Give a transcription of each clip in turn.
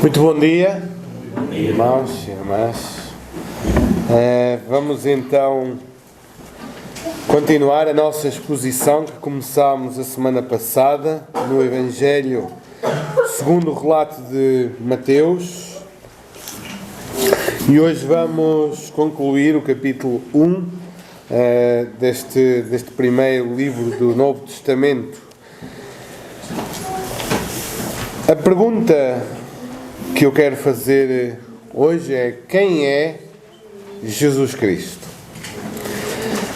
Muito bom dia, irmãos e irmãs. Vamos então continuar a nossa exposição que começámos a semana passada no Evangelho segundo o relato de Mateus. E hoje vamos concluir o capítulo 1 deste primeiro livro do Novo Testamento. A pergunta que eu quero fazer hoje é: quem é Jesus Cristo?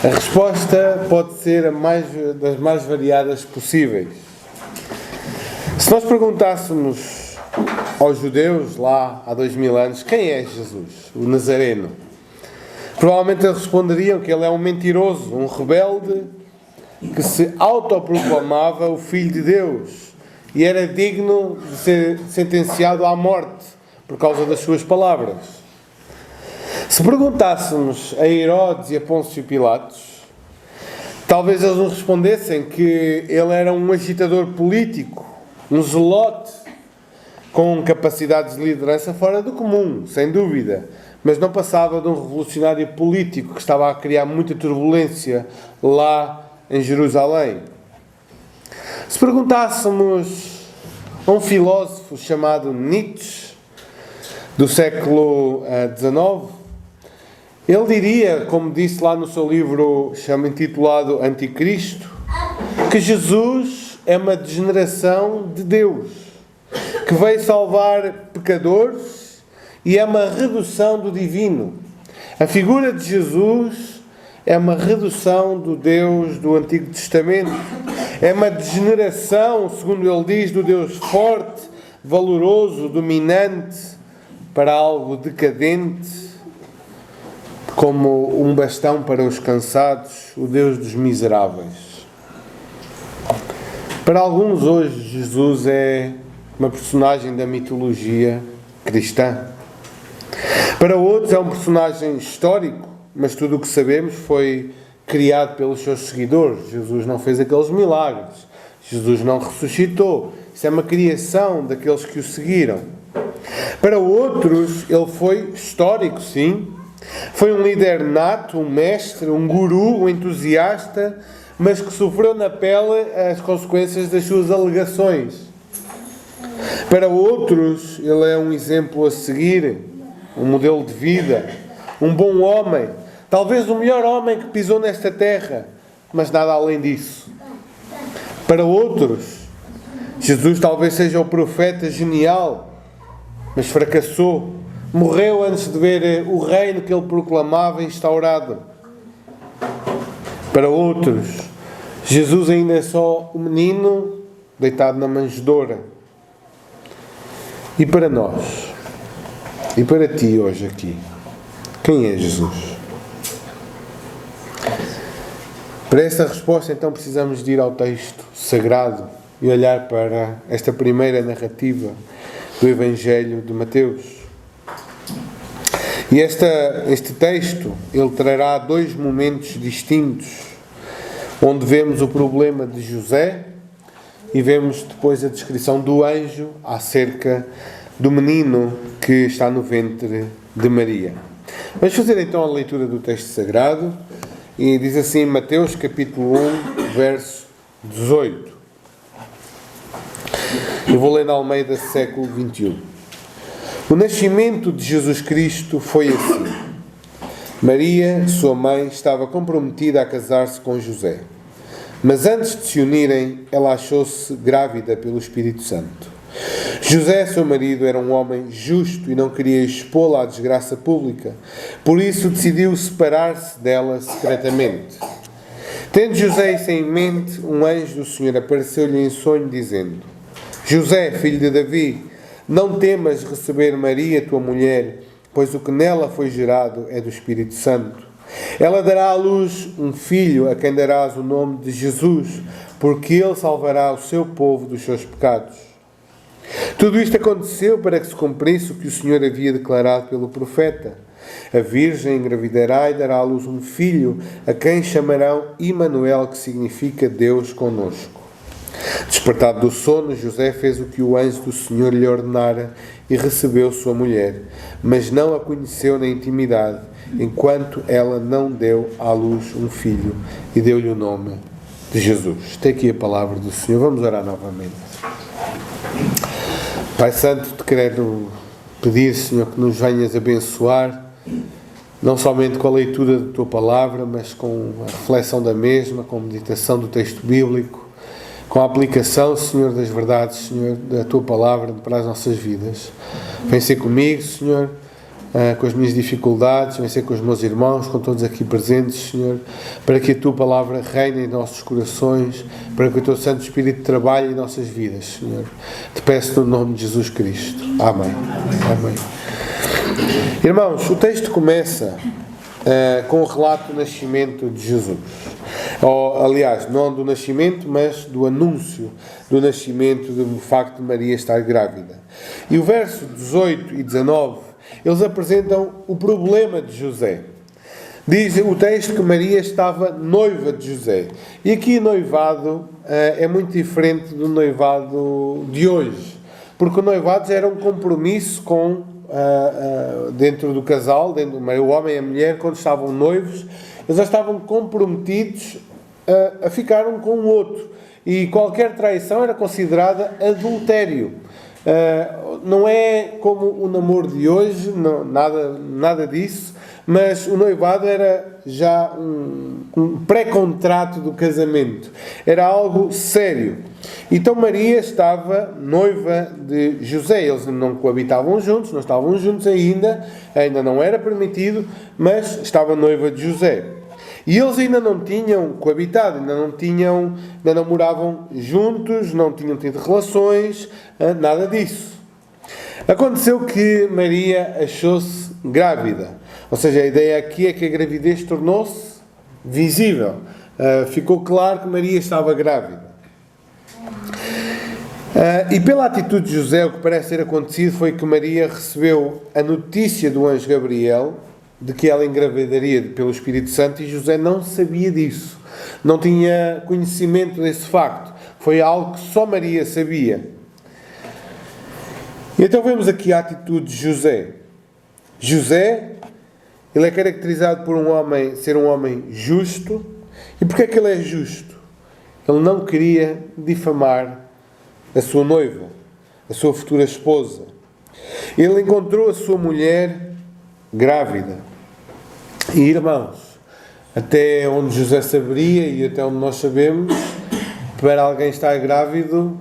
A resposta pode ser das mais variadas possíveis. Se nós perguntássemos aos judeus lá há 2000 anos quem é Jesus, o Nazareno, provavelmente eles responderiam que ele é um mentiroso, um rebelde que se autoproclamava o Filho de Deus e era digno de ser sentenciado à morte por causa das suas palavras. Se perguntássemos a Herodes e a Pôncio Pilatos, talvez eles nos respondessem que ele era um agitador político, um zelote, com capacidades de liderança fora do comum, sem dúvida, mas não passava de um revolucionário político que estava a criar muita turbulência lá em Jerusalém. Se perguntássemos a um filósofo chamado Nietzsche, do século XIX, ele diria, como disse lá no seu livro intitulado Anticristo, que Jesus é uma degeneração de Deus, que veio salvar pecadores e é uma redução do divino. A figura de Jesus é uma redução do Deus do Antigo Testamento. É uma degeneração, segundo ele diz, do Deus forte, valoroso, dominante, para algo decadente, como um bastão para os cansados, o Deus dos miseráveis. Para alguns hoje, Jesus é uma personagem da mitologia cristã. Para outros é um personagem histórico, mas tudo o que sabemos foi criado pelos seus seguidores. Jesus não fez aqueles milagres. Jesus não ressuscitou. Isso é uma criação daqueles que o seguiram. Para outros, ele foi histórico, sim. Foi um líder nato, um mestre, um guru, um entusiasta, mas que sofreu na pele as consequências das suas alegações. Para outros, ele é um exemplo a seguir, um modelo de vida, um bom homem, talvez o melhor homem que pisou nesta terra, mas nada além disso. Para outros, Jesus talvez seja o profeta genial, mas fracassou. Morreu antes de ver o reino que ele proclamava instaurado. Para outros, Jesus ainda é só um menino deitado na manjedoura. E para nós, e para ti hoje aqui, quem é Jesus? Para esta resposta, então, precisamos de ir ao texto sagrado e olhar para esta primeira narrativa do Evangelho de Mateus. E este texto, ele trará dois momentos distintos, onde vemos o problema de José e vemos depois a descrição do anjo acerca do menino que está no ventre de Maria. Vamos fazer então a leitura do texto sagrado. E diz assim, Mateus capítulo 1, verso 18. Eu vou ler na Almeida século XXI. O nascimento de Jesus Cristo foi assim. Maria, sua mãe, estava comprometida a casar-se com José. Mas antes de se unirem, ela achou-se grávida pelo Espírito Santo. José, seu marido, era um homem justo e não queria expô-la à desgraça pública. Por isso decidiu separar-se dela secretamente. Tendo José isso em mente, um anjo do Senhor apareceu-lhe em sonho, dizendo: José, filho de Davi, não temas receber Maria, tua mulher, pois o que nela foi gerado é do Espírito Santo. Ela dará à luz um filho, a quem darás o nome de Jesus, porque ele salvará o seu povo dos seus pecados. Tudo isto aconteceu para que se cumprisse o que o Senhor havia declarado pelo profeta. A Virgem engravidará e dará à luz um filho, a quem chamarão Emanuel, que significa Deus conosco. Despertado do sono, José fez o que o anjo do Senhor lhe ordenara e recebeu sua mulher, mas não a conheceu na intimidade, enquanto ela não deu à luz um filho, e deu-lhe o nome de Jesus. Tem aqui a palavra do Senhor. Vamos orar novamente. Pai Santo, te quero pedir, Senhor, que nos venhas abençoar, não somente com a leitura da tua palavra, mas com a reflexão da mesma, com a meditação do texto bíblico, com a aplicação, Senhor, das verdades, Senhor, da tua palavra para as nossas vidas. Vem ser comigo, Senhor, com as minhas dificuldades, vem ser com os meus irmãos, com todos aqui presentes, Senhor, para que a tua palavra reine em nossos corações, para que o teu Santo Espírito trabalhe em nossas vidas, Senhor. Te peço no nome de Jesus Cristo. Amém. Amém. Irmãos, o texto começa com o relato do nascimento de Jesus. Aliás, não do nascimento, mas do anúncio do nascimento, do facto de Maria estar grávida. E o verso 18 e 19, eles apresentam o problema de José. Diz o texto que Maria estava noiva de José. E aqui noivado é muito diferente do noivado de hoje. Porque o noivado era um compromisso com dentro do casal, o homem e a mulher, quando estavam noivos, eles já estavam comprometidos a ficar um com o outro. E qualquer traição era considerada adultério. Não é como o namoro de hoje, não, nada disso, mas o noivado era já um pré-contrato do casamento. Era algo sério. Então Maria estava noiva de José. Eles não coabitavam juntos, não estavam juntos ainda não era permitido, mas estava noiva de José. E eles ainda não tinham coabitado, ainda não moravam juntos, não tinham tido relações, nada disso. Aconteceu que Maria achou-se grávida. Ou seja, a ideia aqui é que a gravidez tornou-se visível. Ficou claro que Maria estava grávida. E pela atitude de José, o que parece ter acontecido foi que Maria recebeu a notícia do anjo Gabriel de que ela engravidaria pelo Espírito Santo, e José não sabia disso. Não tinha conhecimento desse facto. Foi algo que só Maria sabia. E então vemos aqui a atitude de José. José, ele é caracterizado por ser um homem justo. E porquê é que ele é justo? Ele não queria difamar a sua noiva, a sua futura esposa. Ele encontrou a sua mulher grávida. E, irmãos, até onde José saberia e até onde nós sabemos, para alguém estar grávido,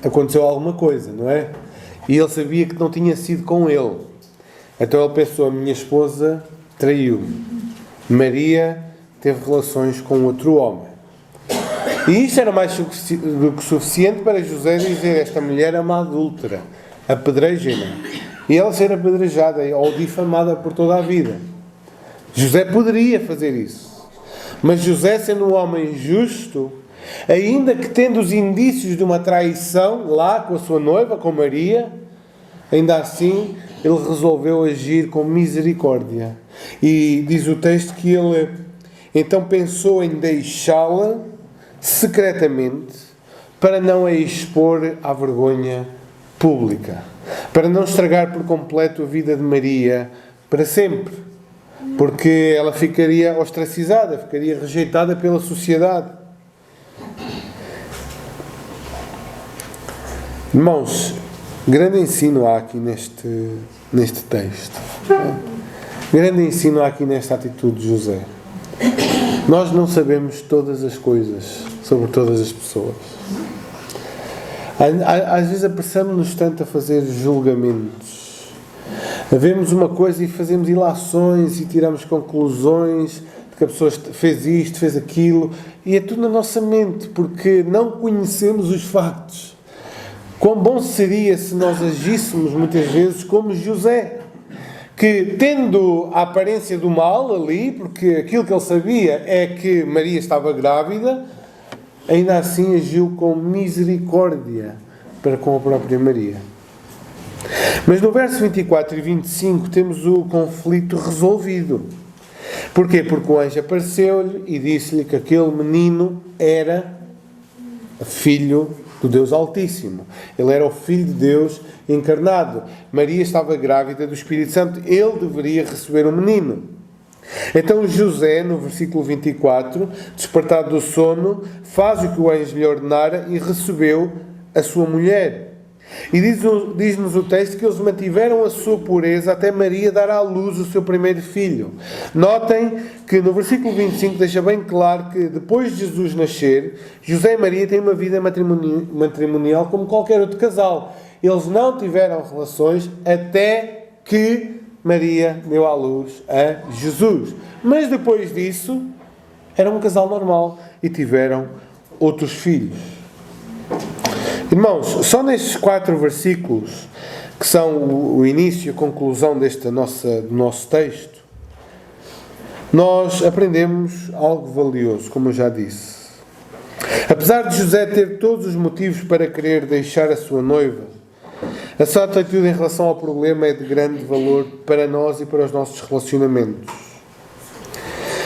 aconteceu alguma coisa, não é? E ele sabia que não tinha sido com ele. Então ele pensou: a minha esposa traiu-me. Maria teve relações com outro homem. E isto era mais do que suficiente para José dizer: esta mulher é uma adúltera, apedrejem-na. E ela ser apedrejada ou difamada por toda a vida. José poderia fazer isso. Mas José, sendo um homem justo, ainda que tendo os indícios de uma traição lá com a sua noiva, com Maria, ainda assim ele resolveu agir com misericórdia. E diz o texto que ele então pensou em deixá-la secretamente para não a expor à vergonha pública, para não estragar por completo a vida de Maria para sempre, porque ela ficaria ostracizada, ficaria rejeitada pela sociedade. Irmãos, grande ensino há aqui neste texto. Grande ensino há aqui nesta atitude de José. Nós não sabemos todas as coisas sobre todas as pessoas. Às vezes apressamos-nos tanto a fazer julgamentos. Vemos uma coisa e fazemos ilações e tiramos conclusões de que a pessoa fez isto, fez aquilo, e é tudo na nossa mente, porque não conhecemos os factos. Quão bom seria se nós agíssemos muitas vezes como José, que, tendo a aparência do mal ali, porque aquilo que ele sabia é que Maria estava grávida, ainda assim agiu com misericórdia para com a própria Maria. Mas no verso 24 e 25 temos o conflito resolvido. Porquê? Porque o anjo apareceu-lhe e disse-lhe que aquele menino era filho do Deus Altíssimo. Ele era o Filho de Deus encarnado. Maria estava grávida do Espírito Santo. Ele deveria receber um menino. Então José, no versículo 24, despertado do sono, faz o que o anjo lhe ordenara e recebeu a sua mulher. E diz-nos o texto que eles mantiveram a sua pureza até Maria dar à luz o seu primeiro filho. Notem que no versículo 25 deixa bem claro que depois de Jesus nascer, José e Maria têm uma vida matrimonial como qualquer outro casal. Eles não tiveram relações até que Maria deu à luz a Jesus. Mas depois disso, era um casal normal e tiveram outros filhos. Irmãos, só nestes 4 versículos, que são o início e a conclusão do nosso texto, nós aprendemos algo valioso, como eu já disse. Apesar de José ter todos os motivos para querer deixar a sua noiva, a sua atitude em relação ao problema é de grande valor para nós e para os nossos relacionamentos.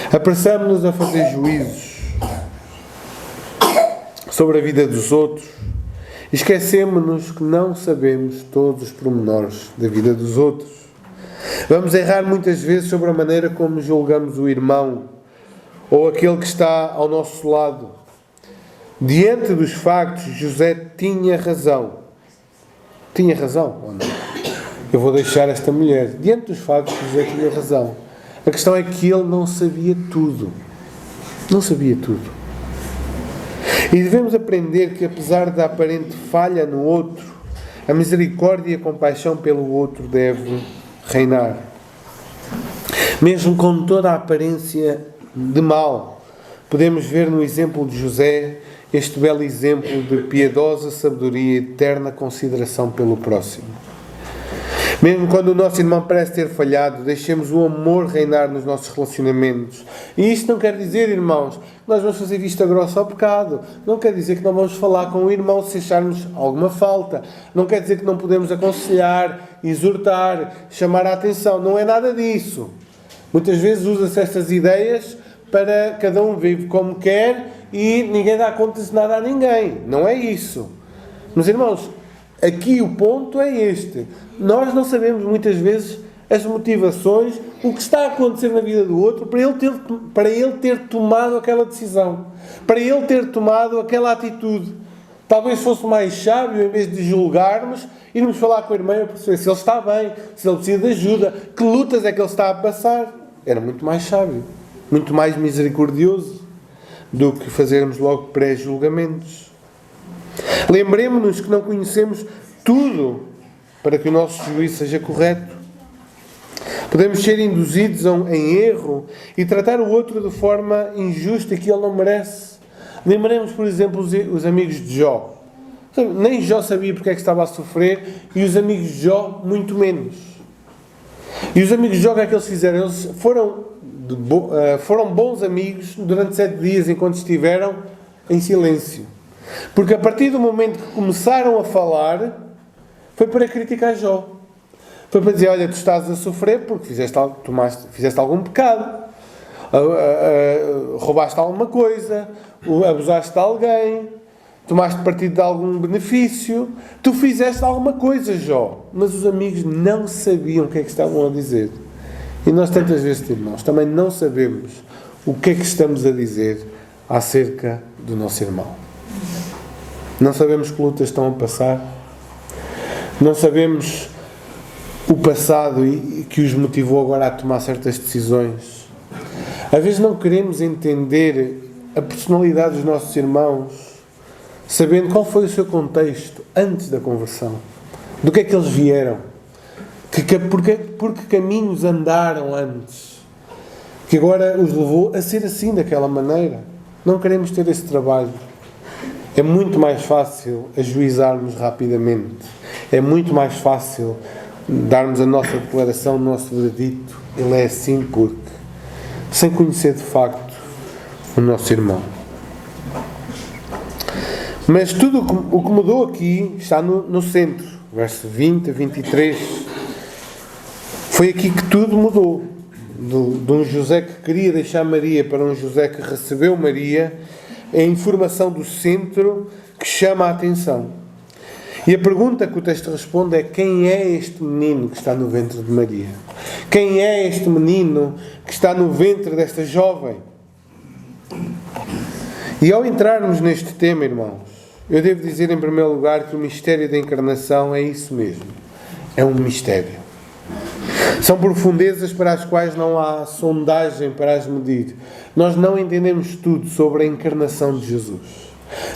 Apressamos-nos a fazer juízos sobre a vida dos outros. Esquecemos-nos que não sabemos todos os pormenores da vida dos outros. Vamos errar muitas vezes sobre a maneira como julgamos o irmão ou aquele que está ao nosso lado. Diante dos factos, José tinha razão. Tinha razão ou não? Eu vou deixar esta mulher. Diante dos factos, José tinha razão. A questão é que ele não sabia tudo. Não sabia tudo. E devemos aprender que, apesar da aparente falha no outro, a misericórdia e a compaixão pelo outro deve reinar. Mesmo com toda a aparência de mal, podemos ver no exemplo de José este belo exemplo de piedosa sabedoria e eterna consideração pelo próximo. Mesmo quando o nosso irmão parece ter falhado, deixemos o amor reinar nos nossos relacionamentos. E isto não quer dizer, irmãos, que nós vamos fazer vista grossa ao pecado. Não quer dizer que não vamos falar com o irmão se acharmos alguma falta. Não quer dizer que não podemos aconselhar, exortar, chamar a atenção. Não é nada disso. Muitas vezes usa-se estas ideias para cada um vive como quer e ninguém dá conta de nada a ninguém. Não é isso. Mas, irmãos, aqui o ponto é este. Nós não sabemos muitas vezes as motivações, o que está a acontecer na vida do outro para ele ter tomado aquela decisão, para ele ter tomado aquela atitude. Talvez fosse mais sábio, em vez de julgarmos, irmos falar com o irmão e perceber se ele está bem, se ele precisa de ajuda, que lutas é que ele está a passar. Era muito mais sábio, muito mais misericordioso do que fazermos logo pré-julgamentos. Lembremos-nos que não conhecemos tudo para que o nosso juízo seja correto. Podemos ser induzidos em erro e tratar o outro de forma injusta que ele não merece. Lembremos, por exemplo, os amigos de Jó. Nem Jó sabia porque é que estava a sofrer e os amigos de Jó muito menos. E os amigos de Jó, o que é que eles fizeram? Eles foram bons amigos durante 7 dias enquanto estiveram em silêncio. Porque a partir do momento que começaram a falar, foi para criticar Jó. Foi para dizer, olha, tu estás a sofrer porque fizeste algum pecado, roubaste alguma coisa, abusaste de alguém, tomaste partido de algum benefício, tu fizeste alguma coisa, Jó. Mas os amigos não sabiam o que é que estavam a dizer. E nós tantas vezes, irmãos, também não sabemos o que é que estamos a dizer acerca do nosso irmão. Não sabemos que lutas estão a passar. Não sabemos o passado e que os motivou agora a tomar certas decisões. Às vezes não queremos entender a personalidade dos nossos irmãos, sabendo qual foi o seu contexto antes da conversão. Do que é que eles vieram. Porque caminhos andaram antes. Que agora os levou a ser assim, daquela maneira. Não queremos ter esse trabalho. É muito mais fácil ajuizarmos rapidamente. É muito mais fácil darmos a nossa declaração, o nosso veredito. Ele é assim porque, sem conhecer de facto o nosso irmão. Mas tudo o que mudou aqui está no centro. Verso 20 a 23. Foi aqui que tudo mudou. De um José que queria deixar Maria para um José que recebeu Maria, é a informação do centro que chama a atenção. E a pergunta que o texto responde é: quem é este menino que está no ventre de Maria? Quem é este menino que está no ventre desta jovem? E ao entrarmos neste tema, irmãos, eu devo dizer em primeiro lugar que o mistério da encarnação é isso mesmo. É um mistério. São profundezas para as quais não há sondagem para as medir. Nós não entendemos tudo sobre a encarnação de Jesus.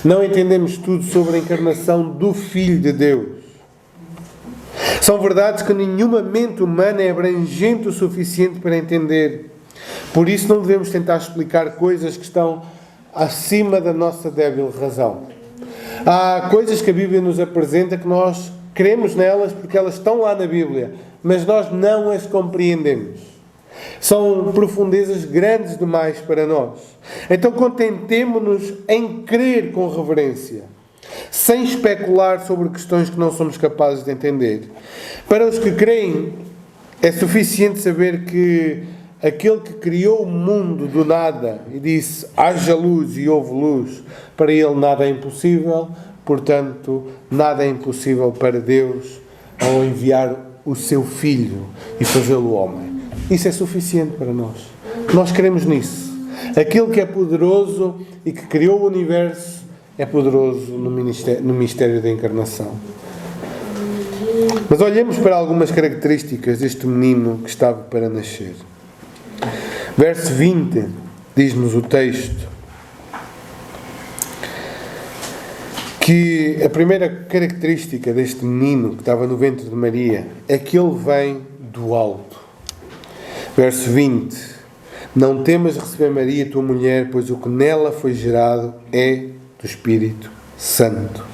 Não entendemos tudo sobre a encarnação do Filho de Deus. São verdades que nenhuma mente humana é abrangente o suficiente para entender. Por isso não devemos tentar explicar coisas que estão acima da nossa débil razão. Há coisas que a Bíblia nos apresenta que nós cremos nelas porque elas estão lá na Bíblia, mas nós não as compreendemos. São profundezas grandes demais para nós. Então contentemo-nos em crer com reverência, sem especular sobre questões que não somos capazes de entender. Para os que creem, é suficiente saber que aquele que criou o mundo do nada e disse: haja luz e houve luz, para ele nada é impossível. Portanto, nada é impossível para Deus ao enviar o seu Filho e fazê-lo homem. Isso é suficiente para nós. Nós cremos nisso. Aquele que é poderoso e que criou o universo é poderoso no mistério da encarnação. Mas olhemos para algumas características deste menino que estava para nascer. Verso 20, diz-nos o texto, que a primeira característica deste menino que estava no ventre de Maria é que ele vem do alto. Verso 20: não temas receber Maria, tua mulher, pois o que nela foi gerado é do Espírito Santo.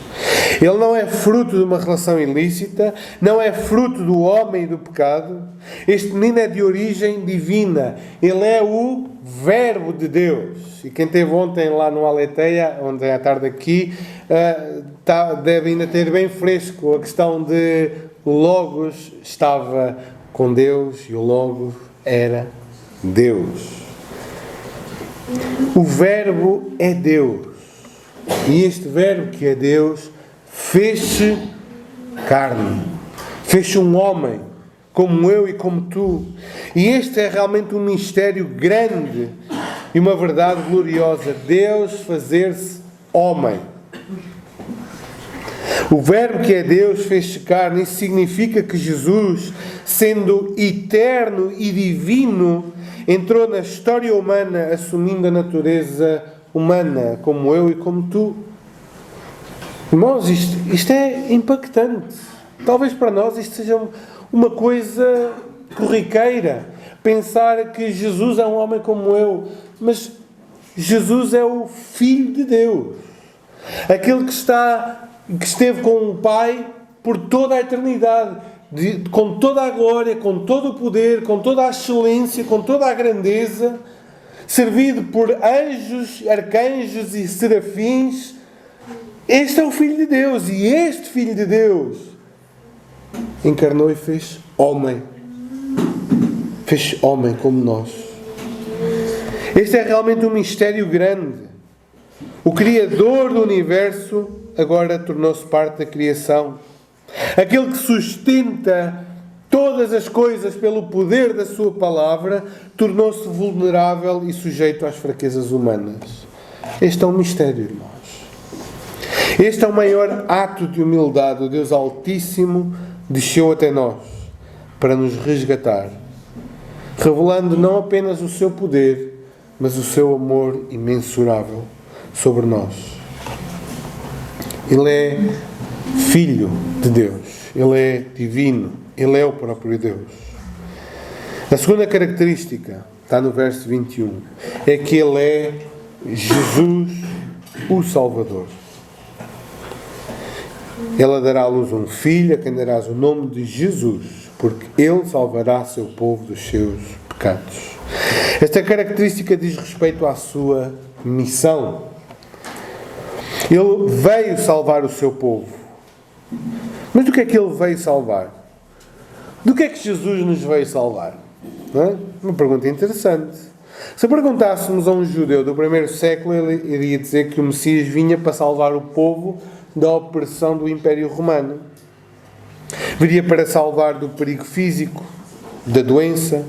Ele não é fruto de uma relação ilícita, não é fruto do homem e do pecado. Este menino é de origem divina. Ele é o Verbo de Deus. E quem esteve ontem lá no Aleteia, ontem à tarde aqui, deve ainda ter bem fresco a questão de o Logos estava com Deus e o Logos era Deus. O Verbo é Deus. E este Verbo que é Deus fez-se carne, fez-se um homem, como eu e como tu. E este é realmente um mistério grande e uma verdade gloriosa. Deus fazer-se homem. O Verbo que é Deus fez-se carne. Isso significa que Jesus, sendo eterno e divino, entrou na história humana assumindo a natureza humana, como eu e como tu. Irmãos, isto é impactante. Talvez para nós isto seja uma coisa corriqueira. Pensar que Jesus é um homem como eu. Mas Jesus é o Filho de Deus. Aquele que esteve com o Pai por toda a eternidade. Com toda a glória, com todo o poder, com toda a excelência, com toda a grandeza. Servido por anjos, arcanjos e serafins. Este é o Filho de Deus. E este Filho de Deus encarnou e fez homem. Fez homem como nós. Este é realmente um mistério grande. O Criador do Universo agora tornou-se parte da criação. Aquele que sustenta todas as coisas pelo poder da sua palavra, tornou-se vulnerável e sujeito às fraquezas humanas. Este é um mistério, irmãos. Este é o maior ato de humildade. O Deus Altíssimo desceu até nós para nos resgatar, revelando não apenas o seu poder, mas o seu amor imensurável sobre nós. Ele é Filho de Deus. Ele é divino. Ele é o próprio Deus. A segunda característica, está no verso 21, é que Ele é Jesus, o Salvador. Ela dará à luz um filho, a quem darás o nome de Jesus, porque Ele salvará seu povo dos seus pecados. Esta característica diz respeito à sua missão. Ele veio salvar o seu povo. Mas do que é que Ele veio salvar? Do que é que Jesus nos veio salvar? Não é? Uma pergunta interessante. Se perguntássemos a um judeu do primeiro século, ele iria dizer que o Messias vinha para salvar o povo da opressão do Império Romano. Viria para salvar do perigo físico, da doença.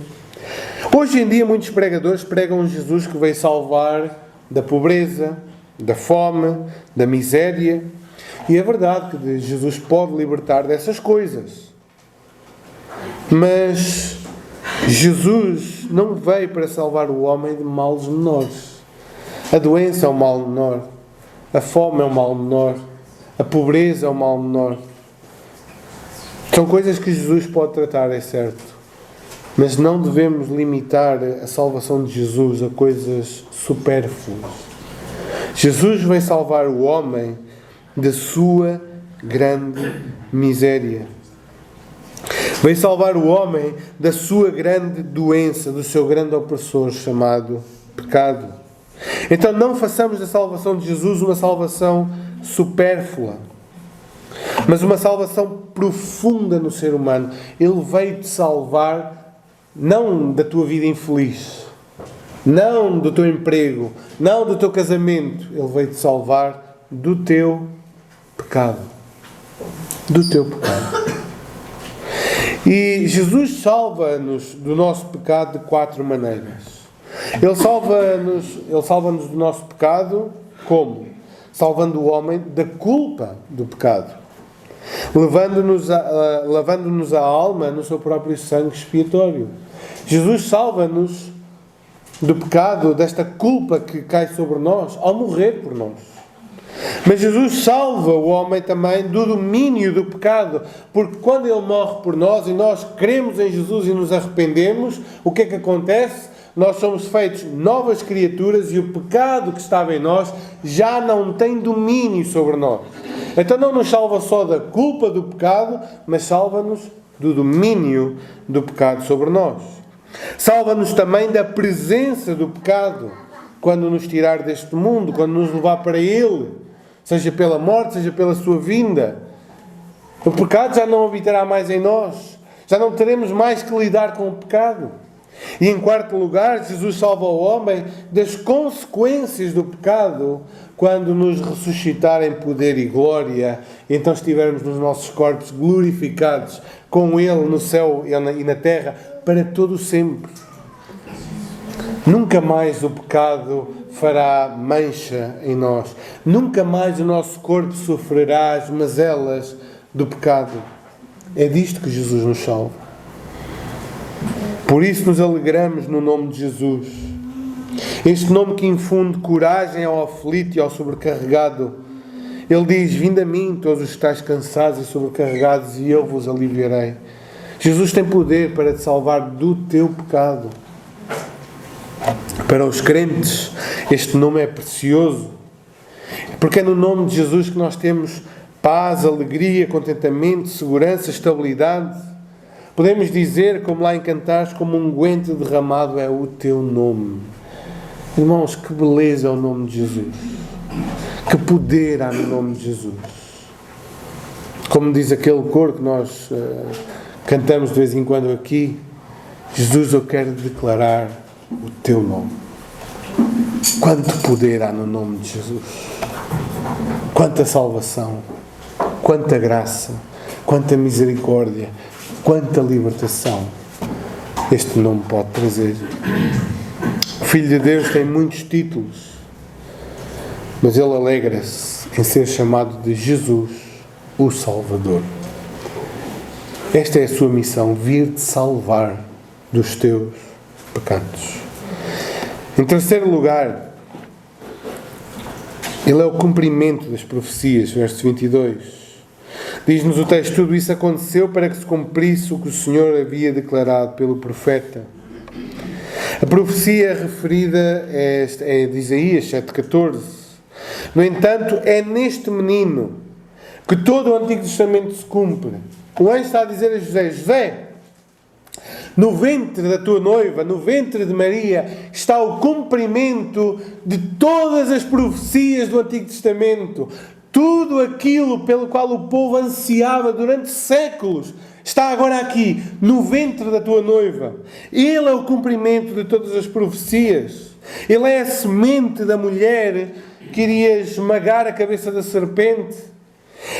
Hoje em dia, muitos pregadores pregam um Jesus que veio salvar da pobreza, da fome, da miséria. E é verdade que Jesus pode libertar dessas coisas. Mas Jesus não veio para salvar o homem de males menores. A doença é um mal menor. A fome é um mal menor. A pobreza é um mal menor. São coisas que Jesus pode tratar, é certo. Mas não devemos limitar a salvação de Jesus a coisas supérfluas. Jesus veio salvar o homem da sua grande miséria. Veio salvar o homem da sua grande doença, do seu grande opressor chamado pecado. Então não façamos da salvação de Jesus uma salvação supérflua, mas uma salvação profunda no ser humano. Ele veio te salvar não da tua vida infeliz, não do teu emprego, não do teu casamento. Ele veio te salvar do teu pecado. Do teu pecado. E Jesus salva-nos do nosso pecado de 4 maneiras. Ele salva-nos do nosso pecado como? Salvando o homem da culpa do pecado. Lavando-nos a alma no seu próprio sangue expiatório. Jesus salva-nos do pecado, desta culpa que cai sobre nós, ao morrer por nós. Mas Jesus salva o homem também do domínio do pecado, porque quando Ele morre por nós e nós cremos em Jesus e nos arrependemos, o que é que acontece? Nós somos feitos novas criaturas e o pecado que estava em nós já não tem domínio sobre nós. Então não nos salva só da culpa do pecado, mas salva-nos do domínio do pecado sobre nós. Salva-nos também da presença do pecado, quando nos tirar deste mundo, quando nos levar para Ele, seja pela morte, seja pela sua vinda. O pecado já não habitará mais em nós, já não teremos mais que lidar com o pecado. E em quarto lugar, Jesus salva o homem das consequências do pecado, quando nos ressuscitar em poder e glória, e então estivermos nos nossos corpos glorificados com Ele no céu e na terra para todo sempre. Nunca mais o pecado fará mancha em nós. Nunca mais o nosso corpo sofrerá as mazelas do pecado. É disto que Jesus nos salva. Por isso nos alegramos no nome de Jesus. Este nome que infunde coragem ao aflito e ao sobrecarregado. Ele diz: vinde a mim, todos os que estáis cansados e sobrecarregados, e eu vos aliviarei. Jesus tem poder para te salvar do teu pecado. Para os crentes, este nome é precioso, porque é no nome de Jesus que nós temos paz, alegria, contentamento, segurança, estabilidade. Podemos dizer, como lá em Cantares, como um unguento derramado é o teu nome. Irmãos, que beleza é o nome de Jesus. Que poder há no nome de Jesus. Como diz aquele coro que nós cantamos de vez em quando aqui: Jesus, eu quero declarar o teu nome. Quanto poder há no nome de Jesus. Quanta salvação, quanta graça, quanta misericórdia, quanta libertação este nome pode trazer. O Filho de Deus tem muitos títulos, mas ele alegra-se em ser chamado de Jesus, o Salvador. Esta é a sua missão: vir-te salvar dos teus pecados. Em terceiro lugar, ele é o cumprimento das profecias, verso 22. Diz-nos o texto: tudo isso aconteceu para que se cumprisse o que o Senhor havia declarado pelo profeta. A profecia referida é de Isaías 7,14. No entanto, é neste menino que todo o Antigo Testamento se cumpre. O anjo está a dizer a José: José, no ventre da tua noiva, no ventre de Maria, está o cumprimento de todas as profecias do Antigo Testamento. Tudo aquilo pelo qual o povo ansiava durante séculos está agora aqui, no ventre da tua noiva. Ele é o cumprimento de todas as profecias. Ele é a semente da mulher que iria esmagar a cabeça da serpente.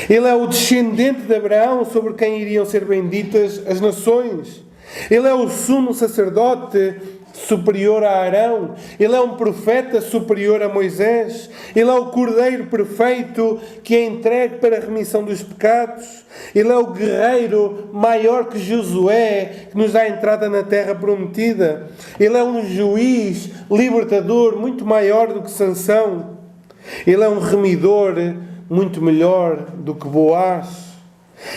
Ele é o descendente de Abraão, sobre quem iriam ser benditas as nações. Ele é o sumo sacerdote superior a Arão. Ele é um profeta superior a Moisés. Ele é o cordeiro perfeito que é entregue para a remissão dos pecados. Ele é o guerreiro maior que Josué, que nos dá entrada na terra prometida. Ele é um juiz libertador muito maior do que Sansão. Ele é um remidor muito melhor do que Boaz.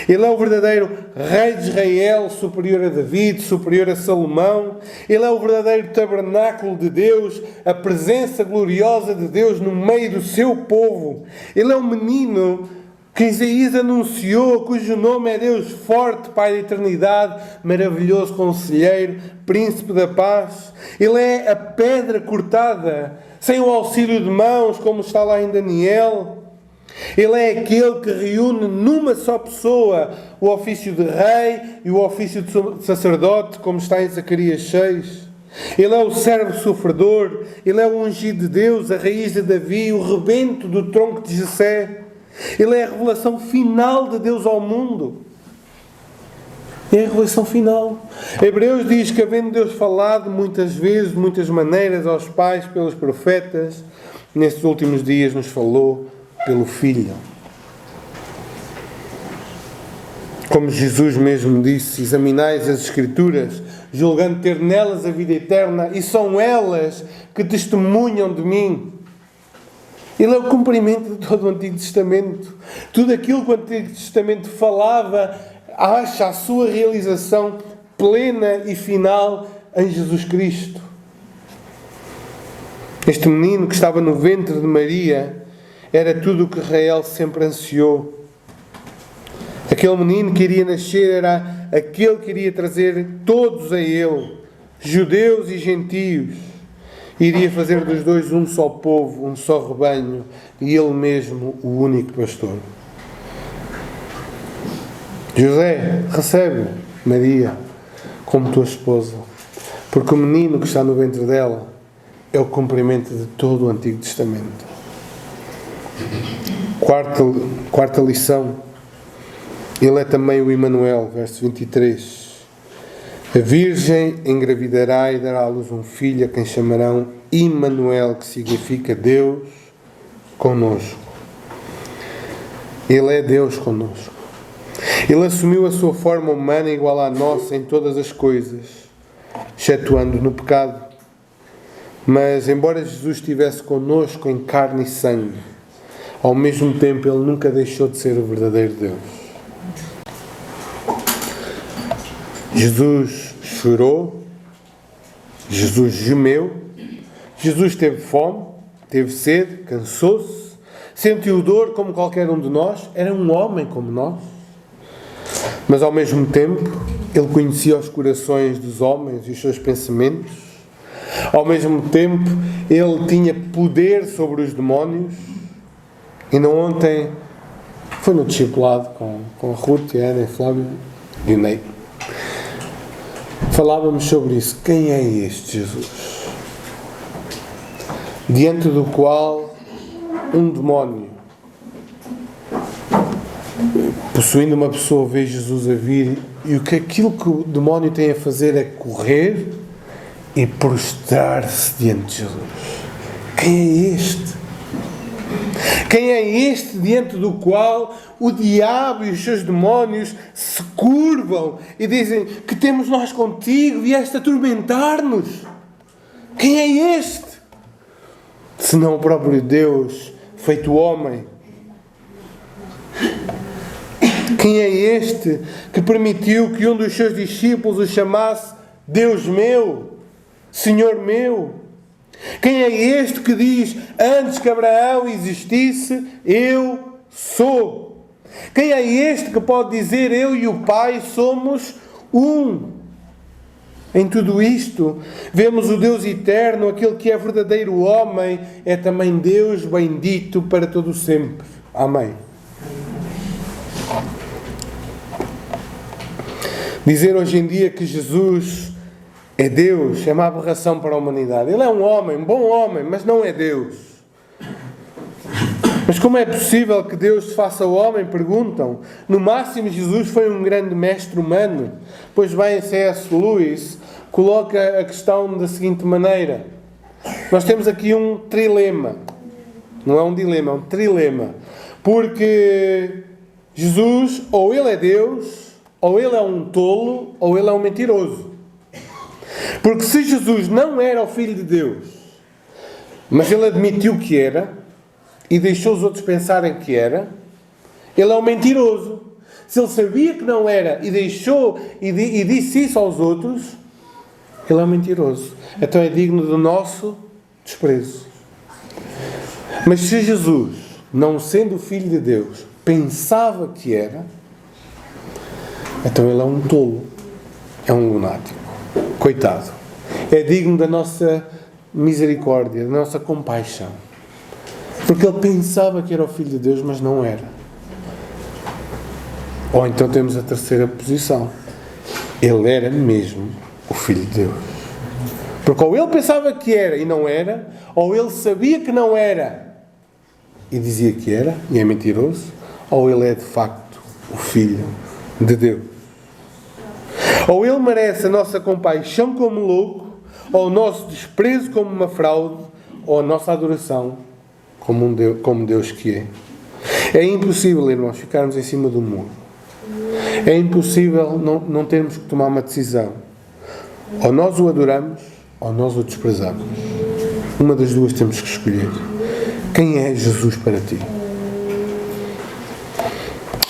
Ele é o verdadeiro rei de Israel, superior a David, superior a Salomão. Ele é o verdadeiro tabernáculo de Deus, a presença gloriosa de Deus no meio do seu povo. Ele é o menino que Isaías anunciou, cujo nome é Deus forte, Pai da eternidade, maravilhoso conselheiro, príncipe da paz. Ele é a pedra cortada, sem o auxílio de mãos, como está lá em Daniel. Ele é aquele que reúne numa só pessoa o ofício de rei e o ofício de sacerdote, como está em Zacarias 6. Ele é o servo sofredor, ele é o ungido de Deus, a raiz de Davi, o rebento do tronco de Jessé. Ele é a revelação final de Deus ao mundo. É a revelação final. Hebreus diz que, havendo Deus falado muitas vezes, de muitas maneiras aos pais pelos profetas, nestes últimos dias nos falou pelo Filho. Como Jesus mesmo disse: examinais as Escrituras, julgando ter nelas a vida eterna, e são elas que testemunham de mim. Ele é o cumprimento de todo o Antigo Testamento. Tudo aquilo que o Antigo Testamento falava acha a sua realização plena e final em Jesus Cristo. Este menino que estava no ventre de Maria era tudo o que Israel sempre ansiou. Aquele menino que iria nascer era aquele que iria trazer todos a ele, judeus e gentios. Iria fazer dos dois um só povo, um só rebanho, e ele mesmo o único pastor. José, recebe Maria como tua esposa, porque o menino que está no ventre dela é o cumprimento de todo o Antigo Testamento. Quarta lição. Ele é também o Emanuel, verso 23. A Virgem engravidará e dará à luz um filho, a quem chamarão Emanuel, que significa Deus conosco. Ele é Deus conosco. Ele assumiu a sua forma humana igual à nossa em todas as coisas, excetuando no pecado. Mas, embora Jesus estivesse conosco em carne e sangue, ao mesmo tempo Ele nunca deixou de ser o verdadeiro Deus. Jesus chorou, Jesus gemeu, Jesus teve fome, teve sede, cansou-se, sentiu dor como qualquer um de nós, era um homem como nós. Mas ao mesmo tempo, Ele conhecia os corações dos homens e os seus pensamentos. Ao mesmo tempo, Ele tinha poder sobre os demónios. E não ontem, foi no discipulado com a Ruth, a Ana, a Flávia e o Ney. Falávamos sobre isso. Quem é este Jesus? Diante do qual um demónio, possuindo uma pessoa, vê Jesus a vir, e aquilo que o demónio tem a fazer é correr e prostrar-se diante de Jesus. Quem é este? Quem é este diante do qual o diabo e os seus demónios se curvam e dizem: que temos nós contigo, vieste atormentar-nos? Quem é este? Senão o próprio Deus, feito homem. Quem é este que permitiu que um dos seus discípulos o chamasse Deus meu, Senhor meu? Quem é este que diz: antes que Abraão existisse, eu sou? Quem é este que pode dizer: eu e o Pai somos um? Em tudo isto, vemos o Deus eterno, aquele que é verdadeiro homem, é também Deus bendito para todo sempre. Amém. Dizer hoje em dia que Jesus é Deus é uma aberração para a humanidade. Ele é um homem, um bom homem, mas não é Deus. Mas como é possível que Deus se faça homem? Perguntam. No máximo, Jesus foi um grande mestre humano. Pois bem, C.S. Lewis coloca a questão da seguinte maneira. Nós temos aqui um trilema. Não é um dilema, é um trilema. Porque Jesus, ou ele é Deus, ou ele é um tolo, ou ele é um mentiroso. Porque se Jesus não era o Filho de Deus, mas ele admitiu que era, e deixou os outros pensarem que era, ele é um mentiroso. Se ele sabia que não era, e deixou, e disse isso aos outros, ele é um mentiroso. Então é digno do nosso desprezo. Mas se Jesus, não sendo o Filho de Deus, pensava que era, então ele é um tolo, é um lunático. Coitado. É digno da nossa misericórdia, da nossa compaixão. Porque ele pensava que era o Filho de Deus, mas não era. Ou então temos a terceira posição. Ele era mesmo o Filho de Deus. Porque ou ele pensava que era e não era, ou ele sabia que não era e dizia que era, e é mentiroso, ou ele é de facto o Filho de Deus. Ou ele merece a nossa compaixão como louco, ou o nosso desprezo como uma fraude, ou a nossa adoração como Deus que é. É impossível, irmãos, ficarmos em cima do muro. É impossível não termos que tomar uma decisão. Ou nós o adoramos, ou nós o desprezamos. Uma das duas temos que escolher. Quem é Jesus para ti?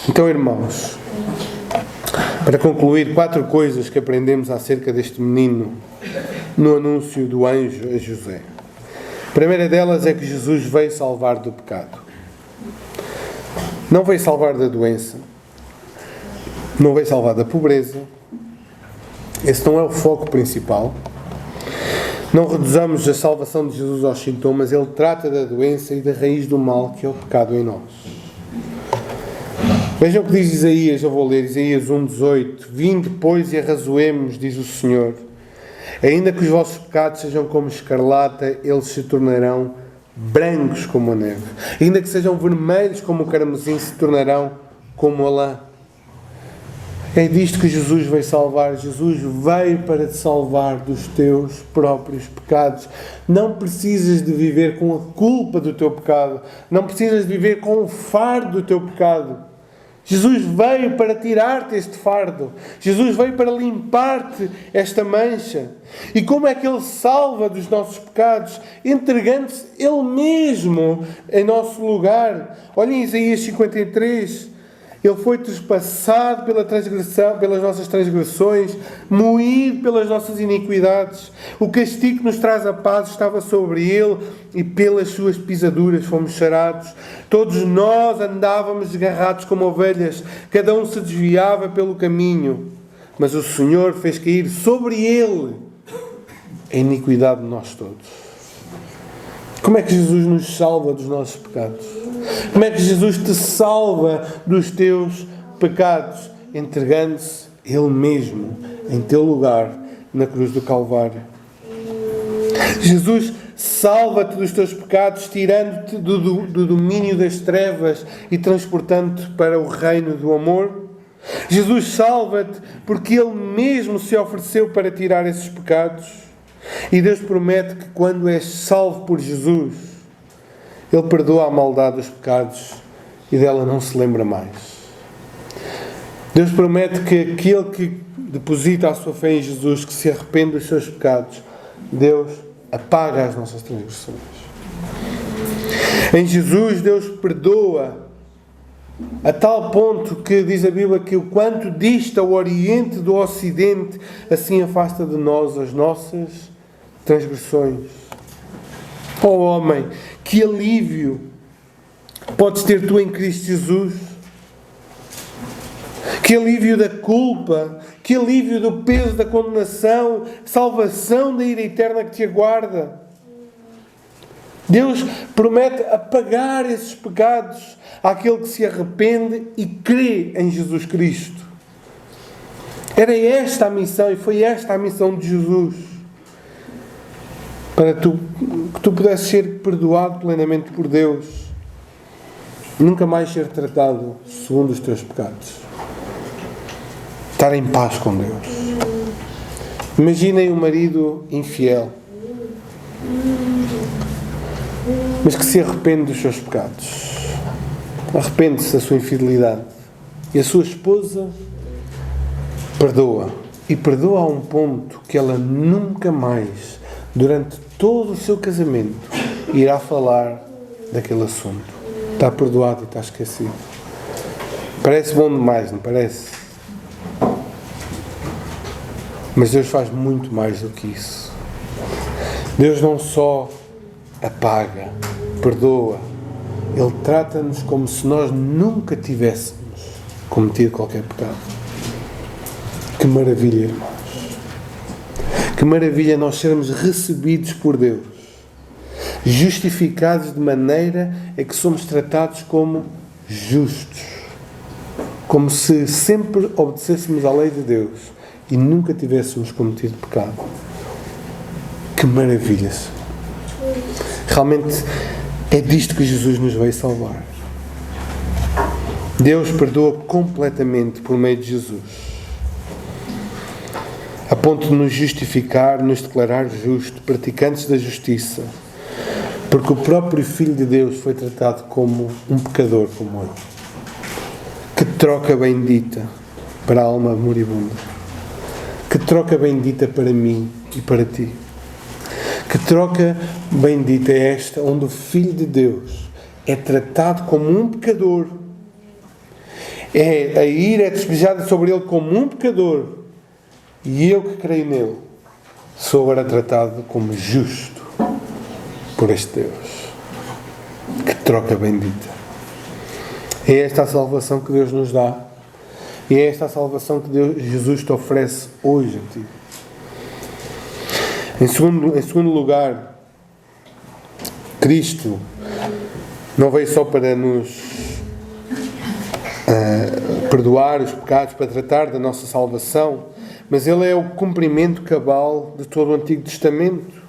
Então, irmãos, para concluir, 4 coisas que aprendemos acerca deste menino no anúncio do anjo a José. A primeira delas é que Jesus veio salvar do pecado. Não veio salvar da doença. Não veio salvar da pobreza. Esse não é o foco principal. Não reduzamos a salvação de Jesus aos sintomas. Ele trata da doença e da raiz do mal, que é o pecado em nós. Vejam o que diz Isaías, eu vou ler Isaías 1,18. Vinde, pois, e arrazoemos, diz o Senhor. Ainda que os vossos pecados sejam como escarlata, eles se tornarão brancos como a neve. Ainda que sejam vermelhos como o carmesim, se tornarão como a lã. É disto que Jesus veio salvar. Jesus veio para te salvar dos teus próprios pecados. Não precisas de viver com a culpa do teu pecado. Não precisas de viver com o fardo do teu pecado. Jesus veio para tirar-te este fardo. Jesus veio para limpar-te esta mancha. E como é que Ele salva dos nossos pecados? Entregando-se Ele mesmo em nosso lugar. Olhem Isaías 53. Ele foi trespassado pelas nossas transgressões, moído pelas nossas iniquidades. O castigo que nos traz a paz estava sobre Ele, e pelas suas pisaduras fomos sarados. Todos nós andávamos desgarrados como ovelhas, cada um se desviava pelo caminho, mas o Senhor fez cair sobre Ele a iniquidade de nós todos. Como é que Jesus nos salva dos nossos pecados? Como é que Jesus te salva dos teus pecados? Entregando-se Ele mesmo em teu lugar na cruz do Calvário. Jesus salva-te dos teus pecados, tirando-te do domínio das trevas e transportando-te para o reino do amor. Jesus salva-te porque Ele mesmo se ofereceu para tirar esses pecados. E Deus promete que quando és salvo por Jesus, Ele perdoa a maldade dos pecados e dela não se lembra mais. Deus promete que aquele que deposita a sua fé em Jesus, que se arrepende dos seus pecados, Deus apaga as nossas transgressões. Em Jesus, Deus perdoa a tal ponto que diz a Bíblia que o quanto dista o Oriente do Ocidente, assim afasta de nós as nossas transgressões. Ó homem, que alívio podes ter tu em Cristo Jesus? Que alívio da culpa, que alívio do peso da condenação, salvação da ira eterna que te aguarda. Deus promete apagar esses pecados àquele que se arrepende e crê em Jesus Cristo. Era esta a missão, e foi esta a missão de Jesus. Para que tu pudesses ser perdoado plenamente por Deus. Nunca mais ser tratado segundo os teus pecados. Estar em paz com Deus. Imaginem um marido infiel, mas que se arrepende dos seus pecados. Arrepende-se da sua infidelidade. E a sua esposa perdoa. E perdoa a um ponto que ela nunca mais, durante todo o seu casamento, irá falar daquele assunto. Está perdoado e está esquecido. Parece bom demais, não parece? Mas Deus faz muito mais do que isso. Deus não só apaga, perdoa. Ele trata-nos como se nós nunca tivéssemos cometido qualquer pecado. Que maravilha, irmãos. Que maravilha nós sermos recebidos por Deus. Justificados de maneira a que somos tratados como justos. Como se sempre obedecêssemos à lei de Deus e nunca tivéssemos cometido pecado. Que maravilha! Realmente é disto que Jesus nos veio salvar. Deus perdoa completamente por meio de Jesus. A ponto de nos justificar, nos declarar justos, praticantes da justiça. Porque o próprio Filho de Deus foi tratado como um pecador como eu. Que troca bendita para a alma moribunda. Que troca bendita para mim e para ti. Que troca bendita é esta, onde o Filho de Deus é tratado como um pecador. A ira é despejada sobre ele como um pecador. E eu que creio nele, sou agora tratado como justo por este Deus. Que troca bendita. É esta a salvação que Deus nos dá. E é esta a salvação que Jesus te oferece hoje a ti. Em segundo lugar, Cristo não veio só para nos perdoar os pecados, para tratar da nossa salvação, mas Ele é o cumprimento cabal de todo o Antigo Testamento.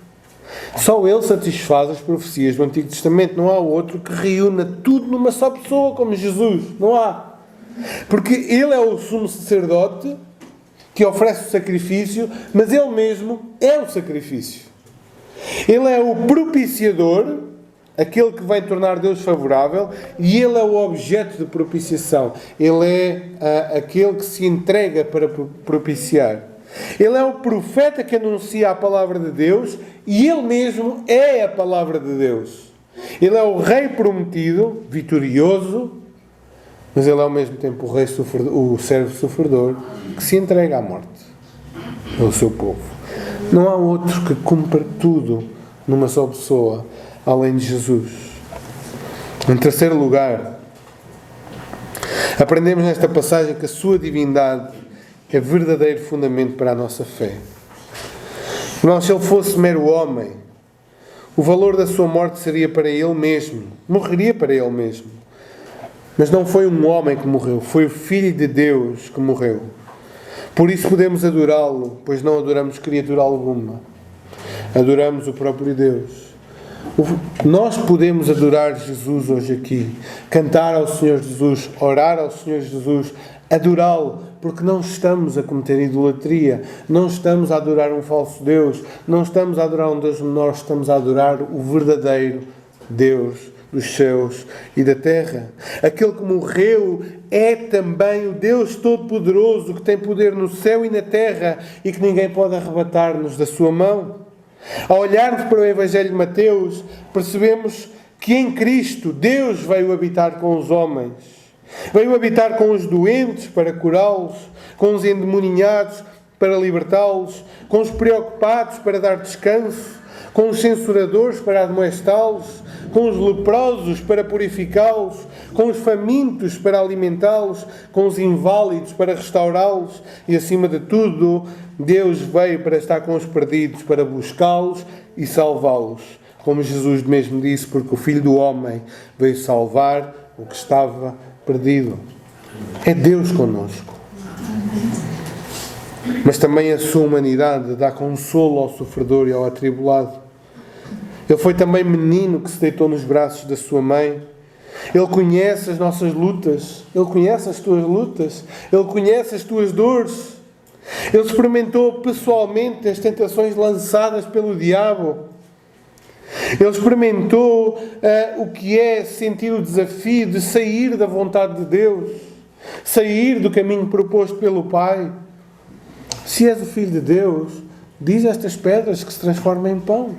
Só Ele satisfaz as profecias do Antigo Testamento. Não há outro que reúna tudo numa só pessoa como Jesus. Não há. Porque Ele é o sumo sacerdote que oferece o sacrifício, mas Ele mesmo é o sacrifício. Ele é o propiciador, aquele que vai tornar Deus favorável, e Ele é o objeto de propiciação. Ele é aquele que se entrega para propiciar. Ele é o profeta que anuncia a palavra de Deus, e Ele mesmo é a palavra de Deus. Ele é o Rei prometido, vitorioso, mas Ele é ao mesmo tempo o servo sofredor que se entrega à morte pelo seu povo. Não há outro que cumpra tudo numa só pessoa, além de Jesus. Em terceiro lugar, aprendemos nesta passagem que a sua divindade é verdadeiro fundamento para a nossa fé. Irmão, se Ele fosse mero homem, o valor da sua morte seria para Ele mesmo. Morreria para Ele mesmo. Mas não foi um homem que morreu, foi o Filho de Deus que morreu. Por isso podemos adorá-lo, pois não adoramos criatura alguma. Adoramos o próprio Deus. Nós podemos adorar Jesus hoje aqui, cantar ao Senhor Jesus, orar ao Senhor Jesus, adorá-lo, porque não estamos a cometer idolatria, não estamos a adorar um falso Deus, não estamos a adorar um Deus menor, estamos a adorar o verdadeiro Deus dos céus e da terra. Aquele que morreu é também o Deus Todo-Poderoso, que tem poder no céu e na terra e que ninguém pode arrebatar-nos da sua mão. Ao olharmos para o Evangelho de Mateus, percebemos que em Cristo Deus veio habitar com os homens. Veio habitar com os doentes para curá-los, com os endemoninhados para libertá-los, com os preocupados para dar descanso, com os censuradores para admoestá-los, com os leprosos para purificá-los, com os famintos para alimentá-los, com os inválidos para restaurá-los e, acima de tudo, Deus veio para estar com os perdidos, para buscá-los e salvá-los. como Jesus mesmo disse, porque o Filho do Homem veio salvar o que estava perdido. É Deus connosco. Mas também a sua humanidade dá consolo ao sofredor e ao atribulado. Ele foi também menino que se deitou nos braços da sua mãe. Ele conhece as nossas lutas. Ele conhece as tuas lutas. Ele conhece as tuas dores. Ele experimentou pessoalmente as tentações lançadas pelo diabo. Ele experimentou o que é sentir o desafio de sair da vontade de Deus, sair do caminho proposto pelo Pai. Se és o Filho de Deus, diz a estas pedras que se transformem em pão.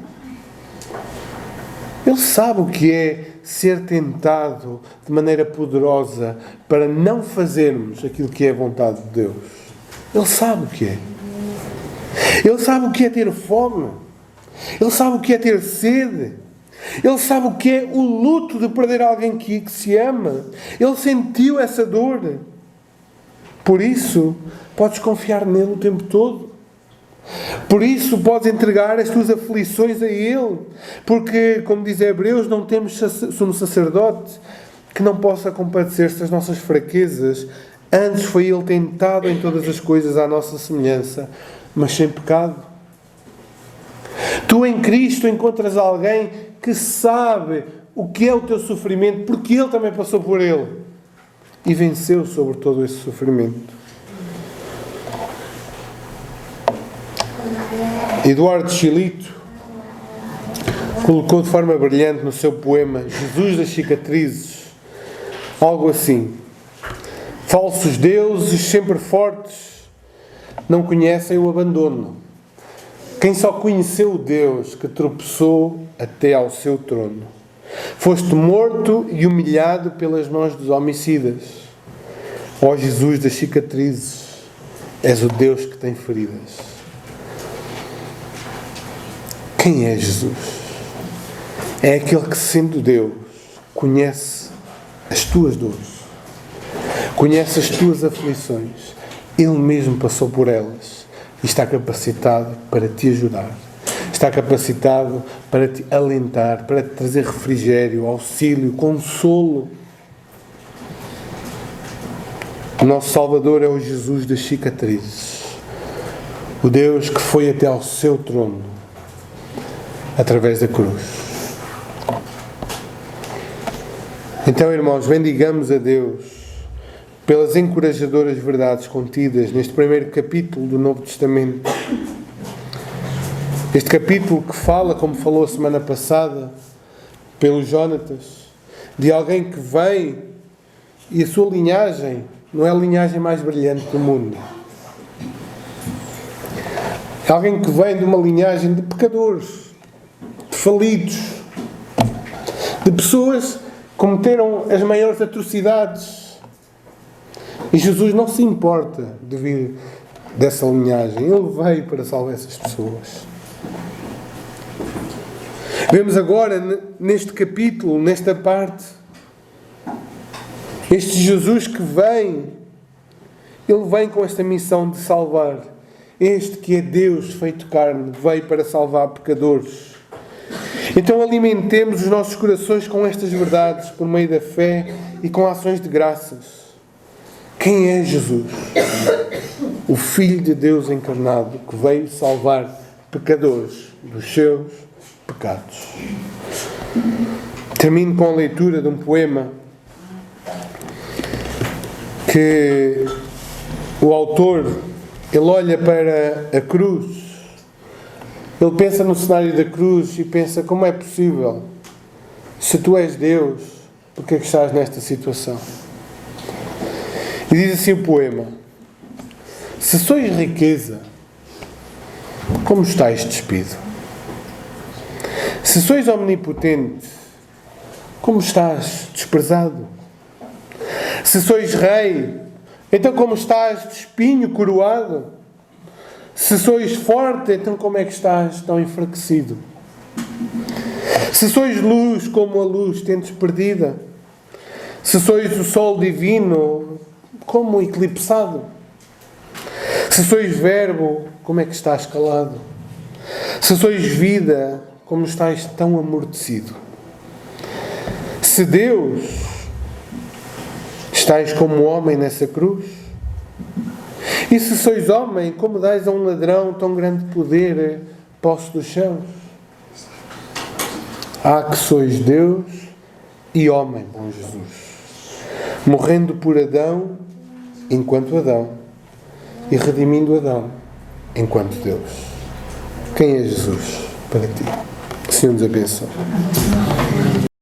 Ele sabe o que é ser tentado de maneira poderosa para não fazermos aquilo que é a vontade de Deus. Ele sabe o que é. Ele sabe o que é ter fome. Ele sabe o que é ter sede. Ele sabe o que é o luto de perder alguém que se ama. Ele sentiu essa dor. Por isso, podes confiar nele o tempo todo. Por isso, podes entregar as tuas aflições a Ele. Porque, como diz Hebreus, não temos sumo sacerdote que não possa compadecer-se das nossas fraquezas. Antes foi Ele tentado em todas as coisas à nossa semelhança, mas sem pecado. Tu em Cristo encontras alguém que sabe o que é o teu sofrimento, porque Ele também passou por ele e venceu sobre todo esse sofrimento. Eduardo Chilito colocou de forma brilhante no seu poema Jesus das Cicatrizes algo assim: falsos deuses sempre fortes não conhecem o abandono. Quem só conheceu o Deus que tropeçou até ao seu trono. Foste morto e humilhado pelas mãos dos homicidas. Ó Jesus das cicatrizes, és o Deus que tem feridas. Quem é Jesus? É aquele que, sendo Deus, conhece as tuas dores, conhece as tuas aflições. Ele mesmo passou por elas e está capacitado para te ajudar. Está capacitado para te alentar, para te trazer refrigério, auxílio, consolo. O nosso Salvador é o Jesus das cicatrizes. O Deus que foi até ao seu trono através da cruz. Então, irmãos, bendigamos a Deus pelas encorajadoras verdades contidas neste primeiro capítulo do Novo Testamento. Este capítulo que fala, como falou a semana passada, pelo Jonatas, de alguém que vem e a sua linhagem não é a linhagem mais brilhante do mundo. É alguém que vem de uma linhagem de pecadores, de falidos, de pessoas que cometeram as maiores atrocidades. E Jesus não se importa de vir dessa linhagem. Ele veio para salvar essas pessoas. Vemos agora, neste capítulo, nesta parte, este Jesus que vem, ele vem com esta missão de salvar. Este que é Deus feito carne, veio para salvar pecadores. Então alimentemos os nossos corações com estas verdades, por meio da fé e com ações de graças. Quem é Jesus? O Filho de Deus encarnado, que veio salvar pecadores dos seus pecados. Termino com a leitura de um poema que o autor, ele olha para a cruz, ele pensa no cenário da cruz e pensa: como é possível? Se tu és Deus, porque é que estás nesta situação? E diz assim o poema: se sois riqueza, como estáis despido? Se sois omnipotente, como estás desprezado? Se sois rei, então como estás de espinho coroado? Se sois forte, então como é que estás tão enfraquecido? Se sois luz, como a luz tendes perdida? Se sois o sol divino, como eclipsado? Se sois verbo, como é que estás calado? Se sois vida, como estáis tão amortecido? Se Deus, estáis como homem nessa cruz? E se sois homem, como dais a um ladrão tão grande poder posse dos céus? Que sois Deus e homem, bom Jesus, morrendo por Adão enquanto Adão e redimindo Adão enquanto Deus. Quem é Jesus para ti? Que o Senhor nos abençoe.